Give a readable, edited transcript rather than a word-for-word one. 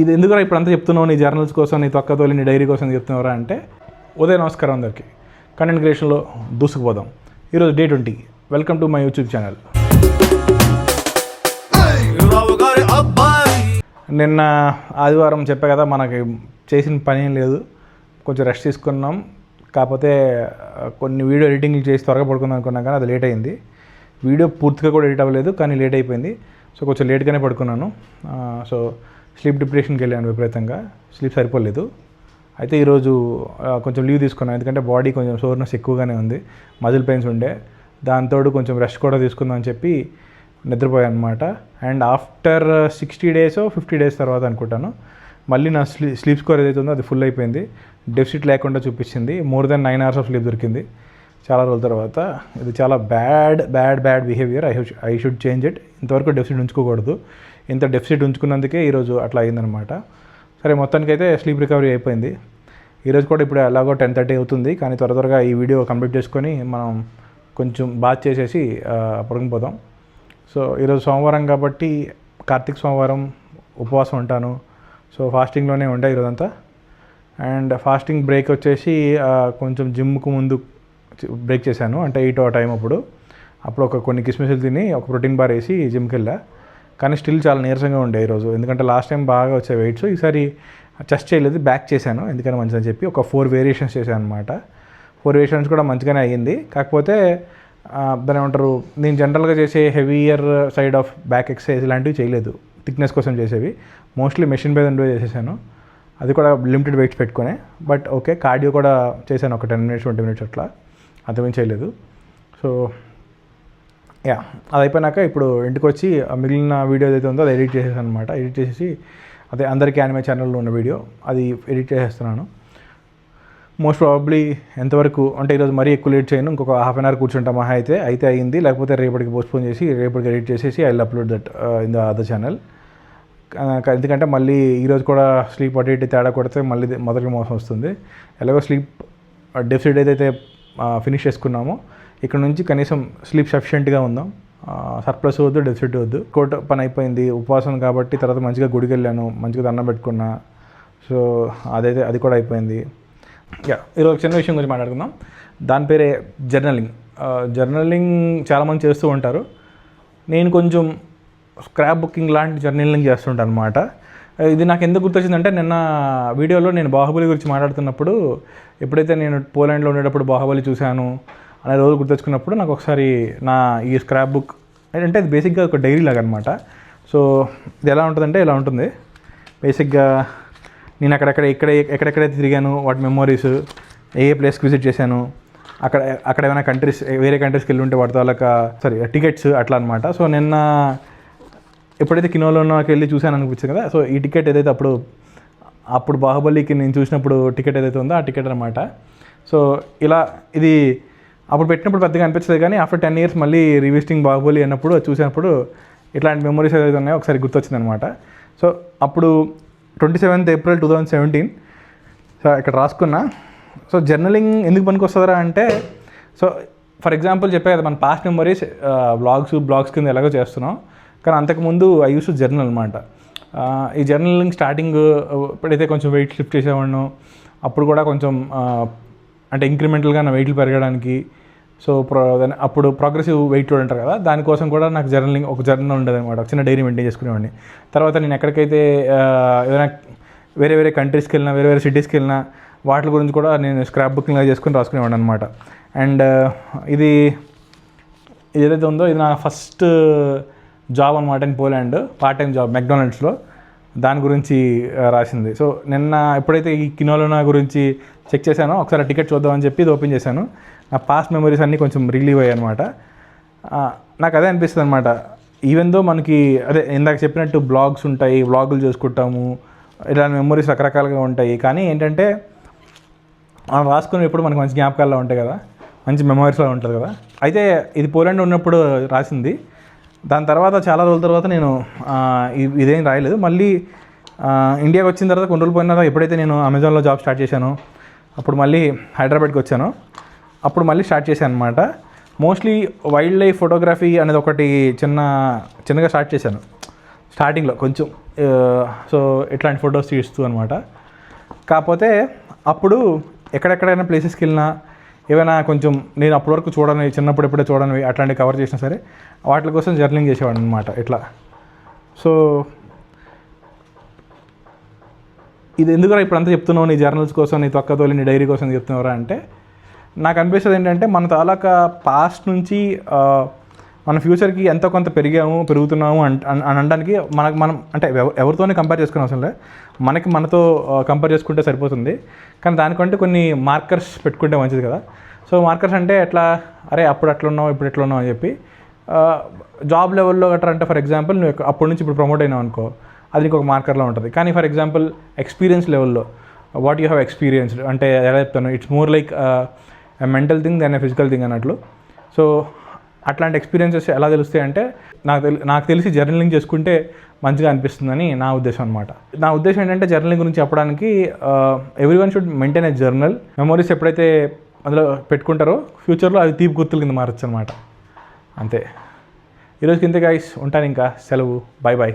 ఇది ఎందుకు ఇప్పుడు అంతా చెప్తున్నావు, నీ జర్నల్స్ కోసం, నీ తొక్కతోలి, నీ డైరీ కోసం చెప్తున్నారా అంటే, ఉదయం నమస్కారం అందరికీ. కంటెంట్ క్రియేషన్లో దూసుకుపోదాం. ఈరోజు Day 20. Welcome to my YouTube channel. నిన్న ఆదివారం చెప్పా కదా, మనకి చేసిన పని ఏం లేదు, కొంచెం రెస్ట్ తీసుకున్నాం. కాకపోతే కొన్ని వీడియో ఎడిటింగ్ చేసి త్వరగా పడుకుందాం అనుకున్నాం, కానీ అది లేట్ అయింది. వీడియో పూర్తిగా కూడా ఎడిట్ అవ్వలేదు, కానీ లేట్ అయిపోయింది. సో కొంచెం లేట్గానే పడుకున్నాను. సో స్లీప్ డిప్రెషన్కి వెళ్ళాను విపరీతంగా, స్లీప్ సరిపోలేదు. అయితే ఈరోజు కొంచెం లీవ్ తీసుకున్నాను, ఎందుకంటే బాడీ కొంచెం సోర్నెస్ ఎక్కువగానే ఉంది, మజిల్ పెయిన్స్ ఉండే. దాంతో కొంచెం రెస్ట్ కూడా తీసుకుందాం అని చెప్పి నిద్రపోయాను అనమాట. అండ్ ఆఫ్టర్ 60 days 50 days తర్వాత అనుకుంటాను, మళ్ళీ నా స్లీప్ స్కోర్ ఏదైతే ఉందో అది ఫుల్ అయిపోయింది. డెఫిసిట్ లేకుండా చూపించింది. More than 9 hours of sleep దొరికింది చాలా రోజుల తర్వాత. ఇది చాలా bad behaviour. I should change it. ఇంతవరకు డెఫిసిట్ ఉంచుకోకూడదు. ఇంత డెఫిసిట్ ఉంచుకున్నందుకే ఈరోజు అట్లా అయిందనమాట. సరే, మొత్తానికైతే స్లీప్ రికవరీ అయిపోయింది. ఈరోజు కూడా ఇప్పుడు ఎలాగో 10:30 అవుతుంది, కానీ త్వరగా ఈ వీడియో కంప్లీట్ చేసుకొని మనం కొంచెం బాత్ చేసేసి పడుకునిపోదాం. సో ఈరోజు సోమవారం కాబట్టి, కార్తీక సోమవారం, ఉపవాసం ఉంటాను. సో ఫాస్టింగ్లోనే ఉండే ఈరోజంతా. అండ్ ఫాస్టింగ్ బ్రేక్ వచ్చేసి కొంచెం జిమ్కు ముందు బ్రేక్ చేశాను, అంటే 8 టైం అప్పుడు కొన్ని కిస్మిస్లు తిని ఒక ప్రోటీన్ బార్ వేసి జిమ్కి వెళ్ళా. కానీ స్టిల్ చాలా నీరసంగా ఉండే ఈరోజు, ఎందుకంటే లాస్ట్ టైం బాగా వచ్చే వెయిట్స్. ఈసారి చెస్ట్ చేయలేదు, బ్యాక్ చేశాను, ఎందుకని మంచిదని చెప్పి ఒక 4 వేరియేషన్స్ చేశాను అనమాట. 4 వేరియేషన్స్ కూడా మంచిగానే అయ్యింది. కాకపోతే దాని ఏమంటారు, నేను జనరల్గా చేసే heavier side of back exercise ఇలాంటివి చేయలేదు, థిక్నెస్ కోసం చేసేవి. మోస్ట్లీ మెషిన్ మీద ఉండే చేసేసాను, అది కూడా లిమిటెడ్ వెయిట్స్ పెట్టుకునే. బట్ ఓకే, కార్డియో కూడా చేశాను ఒక 10 minutes 20 minutes అట్లా, అంతమేం చేయలేదు. సో అది అయిపోయినాక ఇప్పుడు ఇంటికి వచ్చి మిగిలిన వీడియో ఏదైతే ఉందో అది ఎడిట్ చేసేసాను అనమాట. ఎడిట్ చేసేసి అదే అందరికీ యానిమే ఛానల్లో ఉన్న వీడియో అది ఎడిట్ చేసేస్తున్నాను. మోస్ట్ ప్రాబబ్లీ ఎంతవరకు అంటే ఈరోజు మరీ ఎక్కువ లేట్ చేయను, ఇంకొక ½ an hour కూర్చుంటాం మహా అయితే అయింది. లేకపోతే రేపటికి పోస్ట్పోన్ చేసి రేపటికి ఎడిట్ చేసేసి I will upload that in the other channel. ఎందుకంటే మళ్ళీ ఈరోజు కూడా స్లీప్ అటు ఇటు తేడా కొడితే మళ్ళీ మొదటి మోసం వస్తుంది. ఎలాగో స్లీప్ డెఫిసిట్ ఏదైతే ఫినిష్ చేసుకున్నామో, ఇక్కడ నుంచి కనీసం స్లీప్ సఫిషియెంట్గా ఉందాం. సర్ప్లస్ వద్దు, డెఫిసిట్ వద్దు. కోట పని అయిపోయింది, ఉపవాసం కాబట్టి. తర్వాత మంచిగా గుడికి వెళ్ళాను, మంచిగా దండం పెట్టుకున్నా. సో అది కూడా అయిపోయింది. ఈరోజు చిన్న విషయం గురించి మాట్లాడుకుందాం. దాని పేరే జర్నలింగ్ చాలామంది చేస్తూ ఉంటారు. నేను కొంచెం స్క్రాప్ బుకింగ్ లాంటి జర్నలింగ్ చేస్తుంటాను అనమాట. ఇది నాకు ఎందుకు గుర్తొచ్చిందంటే, నిన్న వీడియోలో నేను బాహుబలి గురించి మాట్లాడుతున్నప్పుడు, ఎప్పుడైతే నేను పోలాండ్లో ఉండేటప్పుడు బాహుబలి చూశాను అనే రోజు గుర్తొచ్చుకున్నప్పుడు నాకు ఒకసారి నా ఈ స్క్రాప్ బుక్ అంటే అది బేసిక్గా ఒక డైరీ లాగా అనమాట. సో ఇది ఎలా ఉంటుందంటే, ఇలా ఉంటుంది బేసిక్గా. నేను ఎక్కడెక్కడైతే తిరిగాను, వాటి మెమోరీస్, ఏ ప్లేస్కి విజిట్ చేశాను, అక్కడ ఏమైనా వేరే కంట్రీస్కి వెళ్ళి ఉంటే వాటి వాళ్ళకి టికెట్స్ అట్లా అనమాట. సో నిన్న ఎప్పుడైతే కినోలోకి వెళ్ళి చూశాను అనిపించింది కదా, సో ఈ టికెట్ ఏదైతే అప్పుడు బాహుబలికి నేను చూసినప్పుడు టికెట్ ఏదైతే ఉందో ఆ టికెట్ అనమాట. సో ఇలా ఇది అప్పుడు పెట్టినప్పుడు పెద్దగా అనిపించలేదు, కానీ ఆఫ్టర్ 10 years మళ్ళీ రీవిజిటింగ్ బాహుబలి అన్నప్పుడు చూసినప్పుడు ఇట్లాంటి మెమరీస్ ఏదైతే ఉన్నాయో ఒకసారి గుర్తొచ్చింది అనమాట. సో అప్పుడు 27th April 2017 సో ఇక్కడ రాసుకున్నా. సో జర్నలింగ్ ఎందుకు పనికి వస్తుందా అంటే, సో ఫర్ ఎగ్జాంపుల్ చెప్పే కదా, మన పాస్ట్ మెమరీస్ బ్లాగ్స్ కింద ఎలాగో చేస్తున్నాం, కానీ అంతకుముందు ఐ యూస్ టు జర్నల్ అనమాట. ఈ జర్నలింగ్ స్టార్టింగ్ ఎప్పుడైతే కొంచెం వెయిట్ లిఫ్ట్ చేసేవాడినో అప్పుడు కూడా కొంచెం అంటే ఇంక్రిమెంటల్గా నా వెయిట్లు పెరగడానికి, సో అప్పుడు ప్రోగ్రెసివ్ వెయిట్ లోడ్ అంటారు కదా, దానికోసం కూడా నాకు ఒక జర్నల్ ఉండేది అనమాట. ఒక చిన్న డైరీ మెయింటైన్ చేసుకునేవాడిని. తర్వాత నేను ఎక్కడికైతే ఏదైనా వేరే కంట్రీస్కి వెళ్ళినా, వేరే సిటీస్కి వెళ్ళినా వాటి గురించి కూడా నేను స్క్రాప్ బుకింగ్ చేసుకుని రాసుకునేవాడిని అనమాట. అండ్ ఇది ఏదైతే ఉందో ఇది నా ఫస్ట్ జాబ్ అనమాట in Poland, part time job మెక్డానల్డ్స్లో. దాని గురించి రాసింది. సో నిన్న ఎప్పుడైతే ఈ కినోలోనా గురించి చెక్ చేశానో, ఒకసారి టికెట్ చూద్దామని చెప్పి ఇది ఓపెన్ చేశాను. నా పాస్ట్ మెమరీస్ అన్నీ కొంచెం రిలీవ్ అయ్యాయి అనమాట. నాకు అదే అనిపిస్తుంది అనమాట. ఈవెన్ దో మనకి అదే ఇందాక చెప్పినట్టు బ్లాగ్స్ ఉంటాయి, వ్లాగులు చేసుకుంటాము, ఇలాంటి మెమరీస్ రకరకాలుగా ఉంటాయి. కానీ ఏంటంటే మనం రాసుకునేప్పుడు మనకు మంచి జ్ఞాపకాల్లో ఉంటాయి కదా, మంచి మెమరీస్లో ఉంటుంది కదా. అయితే ఇది పోలాండ్ ఉన్నప్పుడు రాసింది. దాని తర్వాత చాలా రోజుల తర్వాత నేను ఇదేం రాయలేదు. మళ్ళీ ఇండియాకి వచ్చిన తర్వాత కొన్ని రోజులు పోయిన తర్వాత ఎప్పుడైతే నేను అమెజాన్లో జాబ్ స్టార్ట్ చేశానో, అప్పుడు మళ్ళీ హైదరాబాద్కి వచ్చాను, అప్పుడు మళ్ళీ స్టార్ట్ చేశాను అనమాట. మోస్ట్లీ వైల్డ్ లైఫ్ ఫోటోగ్రఫీ అనేది ఒకటి చిన్నగా స్టార్ట్ చేశాను. స్టార్టింగ్లో కొంచెం సో ఇట్లాంటి ఫొటోస్ తీస్తూ అనమాట. కాకపోతే అప్పుడు ఎక్కడెక్కడైనా ప్లేసెస్కి వెళ్ళినా ఏమైనా కొంచెం నేను అప్పటి వరకు చూడని చిన్నప్పుడు ఎప్పుడే చూడనివి అట్లాంటివి కవర్ చేసినా సరే వాటి కోసం జర్నలింగ్ చేసేవాడు అనమాట ఇట్లా. సో ఇది ఎందుకు ఇప్పుడు అంతా చెప్తున్నావు, నీ జర్నల్స్ కోసం, నీ తొక్కతోలి, నీ డైరీ కోసం చెప్తున్నారా అంటే నాకు అనిపిస్తుంది ఏంటంటే మన తాలూకా పాస్ట్ నుంచి మన ఫ్యూచర్కి ఎంతో కొంత పెరుగుతున్నాము అని అనడానికి మనం అంటే ఎవరితోనే కంపేర్ చేసుకునే అవసరం లేదు, మనతో కంపేర్ చేసుకుంటే సరిపోతుంది. కానీ దానికంటే కొన్ని మార్కర్స్ పెట్టుకుంటే మంచిది కదా. సో మార్కర్స్ అంటే ఎట్లా, అరే అప్పుడు అట్లా ఉన్నావు ఇప్పుడు ఎట్లా ఉన్నావు అని చెప్పి జాబ్ లెవెల్లో గట్రా అంటే ఫర్ ఎగ్జాంపుల్ నువ్వు అప్పటి నుంచి ఇప్పుడు ప్రమోట్ అయినావు అనుకో, అది నీకు ఒక మార్కర్లో ఉంటుంది. కానీ ఫర్ ఎగ్జాంపుల్ ఎక్స్పీరియన్స్ లెవెల్లో వాట్ యూ హ్యావ్ ఎక్స్పీరియన్స్డ్ అంటే ఎలా చెప్తాను, it's more like mental thing then physical thing అన్నట్లు. సో అట్లాంటి ఎక్స్పీరియన్సెస్ ఎలా తెలుస్తాయి అంటే నాకు తెలిసి జర్నలింగ్ చేసుకుంటే మంచిగా అనిపిస్తుందని నా ఉద్దేశం అనమాట. నా ఉద్దేశం ఏంటంటే జర్నలింగ్ గురించి చెప్పడానికి every one should maintain a journal. Memories ఎప్పుడైతే అందులో పెట్టుకుంటారో ఫ్యూచర్లో అది తీపి గుర్తుల కింద మారచ్చు అనమాట. అంతే. ఈరోజుకి ఇంతే గైస్, ఉంటాను ఇంకా, సెలవు, బాయ్ బాయ్.